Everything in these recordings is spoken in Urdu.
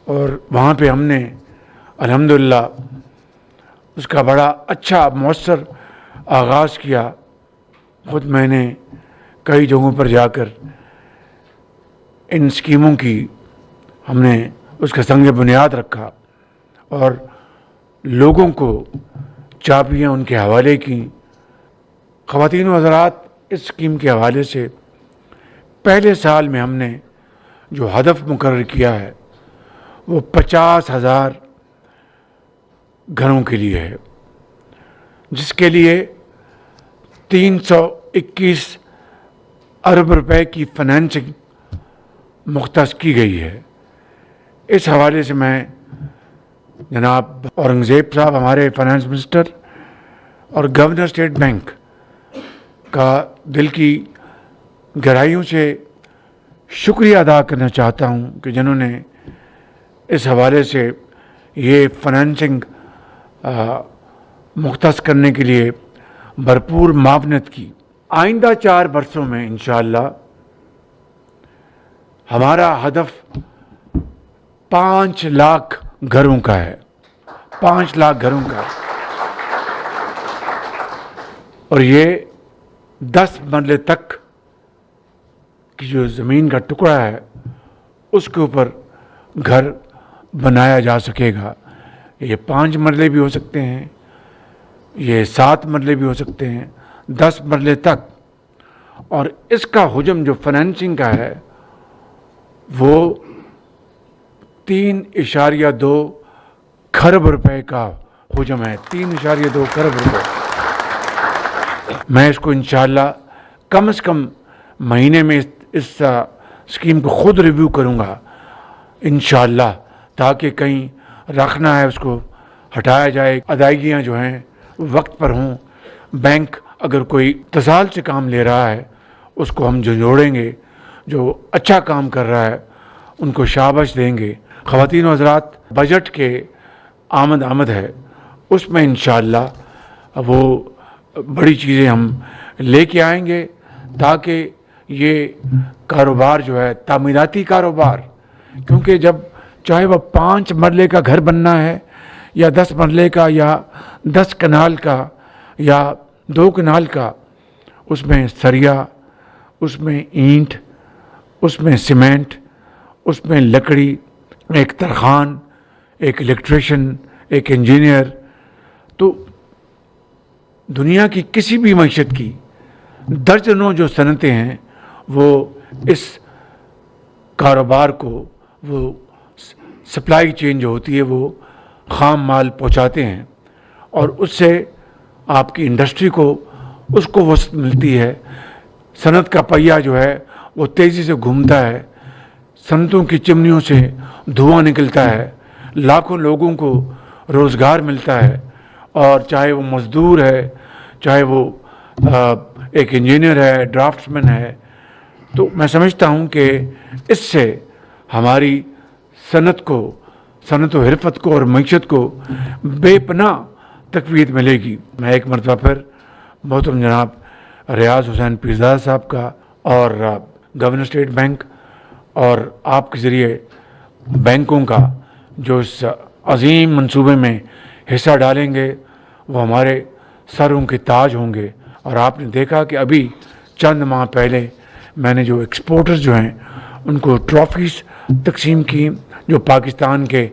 اور وہاں پہ ہم نے الحمدللہ اس کا بڑا اچھا مؤثر آغاز کیا. خود میں نے کئی جگہوں پر جا کر ان اسکیموں کی ہم نے اس کا سنگ بنیاد رکھا اور لوگوں کو چابیاں ان کے حوالے کی. خواتین و حضرات، اس اسکیم کے حوالے سے پہلے سال میں ہم نے جو ہدف مقرر کیا ہے وہ 50,000 گھروں کے لیے ہے، جس کے لیے 321 ارب روپے کی فنانسنگ مختص کی گئی ہے. اس حوالے سے میں جناب اورنگزیب صاحب ہمارے فائنانس منسٹر اور گورنر اسٹیٹ بینک کا دل کی گہرائیوں سے شکریہ ادا کرنا چاہتا ہوں کہ جنہوں نے اس حوالے سے یہ فنانسنگ مختص کرنے کے لیے بھرپور معاونت کی. آئندہ 4 برسوں میں انشاءاللہ ہمارا ہدف 5 لاکھ گھروں کا ہے. 5 لاکھ گھروں کا، اور یہ 10 مرلے تک کی جو زمین کا ٹکڑا ہے اس کے اوپر گھر بنایا جا سکے گا. یہ 5 مرلے بھی ہو سکتے ہیں، یہ 7 مرلے بھی ہو سکتے ہیں، 10 مرلے تک. اور اس کا حجم جو فنانسنگ کا ہے وہ 3.2 کھرب روپے کا حجم ہے. 3.2 کھرب روپے. میں اس کو انشاءاللہ کم از کم مہینے میں اس اسکیم کو خود ریویو کروں گا انشاءاللہ، تاکہ کہیں رکھنا ہے اس کو ہٹایا جائے. ادائیگیاں جو ہیں وقت پر ہوں. بینک اگر کوئی اتصال سے کام لے رہا ہے اس کو ہم جو جوڑیں گے، جو اچھا کام کر رہا ہے ان کو شاباش دیں گے. خواتین و حضرات، بجٹ کے آمد ہے، اس میں انشاءاللہ وہ بڑی چیزیں ہم لے کے آئیں گے تاکہ یہ کاروبار جو ہے تعمیراتی کاروبار، کیونکہ جب چاہے وہ 5 مرلے کا گھر بننا ہے یا 10 مرلے کا یا 10 کنال کا یا 2 کنال کا، اس میں سریا، اس میں اینٹ، اس میں سیمنٹ، اس میں لکڑی، ایک ترخان، ایک الیکٹریشین، ایک انجینئر. تو دنیا کی کسی بھی معیشت کی درجنوں جو صنعتیں ہیں وہ اس کاروبار کو، وہ سپلائی چین جو ہوتی ہے وہ خام مال پہنچاتے ہیں، اور اس سے آپ کی انڈسٹری کو اس کو وسعت ملتی ہے. صنعت کا پہیہ جو ہے وہ تیزی سے گھومتا ہے، صنعتوں کی چمنیوں سے دھواں نکلتا ہے، لاکھوں لوگوں کو روزگار ملتا ہے. اور چاہے وہ مزدور ہے، چاہے وہ ایک انجینئر ہے، ڈرافٹس مین ہے. تو میں سمجھتا ہوں کہ اس سے ہماری صنعت و حرفت کو اور معیشت کو بے پناہ تقویت ملے گی. میں ایک مرتبہ پھر محترم جناب ریاض حسین پیرزادہ صاحب کا اور گورنر اسٹیٹ بینک اور آپ کے ذریعے بینکوں کا جو اس عظیم منصوبے میں حصہ ڈالیں گے وہ ہمارے سروں کے تاج ہوں گے. اور آپ نے دیکھا کہ ابھی چند ماہ پہلے میں نے جو ایکسپورٹرز جو ہیں ان کو ٹرافیز تقسیم کی، جو پاکستان کے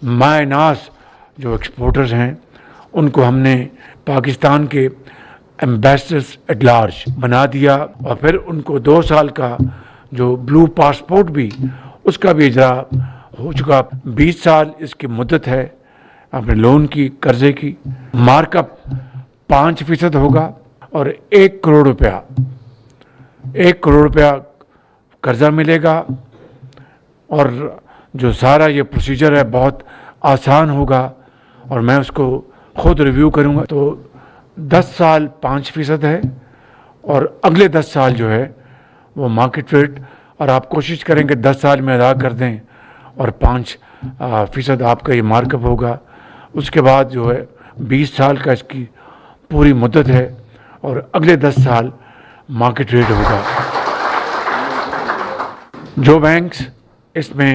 مایہ ناز جو ایکسپورٹرز ہیں ان کو ہم نے پاکستان کے ایمبیسڈرز ایٹ لارج بنا دیا. اور پھر ان کو 2 سال کا جو بلو پاسپورٹ بھی، اس کا بھی اجرا ہو چکا. 20 سال اس کی مدت ہے اپنے لون کی، قرضے کی. مارک اپ 5% ہوگا اور 1 کروڑ روپیہ قرضہ ملے گا. اور جو سارا یہ پروسیجر ہے بہت آسان ہوگا اور میں اس کو خود ریویو کروں گا. تو 10 سال 5% ہے اور اگلے 10 سال جو ہے وہ مارکیٹ ریٹ، اور آپ کوشش کریں کہ 10 سال میں ادا کر دیں اور 5% آپ کا یہ مارک اپ ہوگا. اس کے بعد جو ہے 20 سال کا اس کی پوری مدت ہے اور اگلے 10 سال مارکیٹ ریٹ ہوگا. جو بینکس اس میں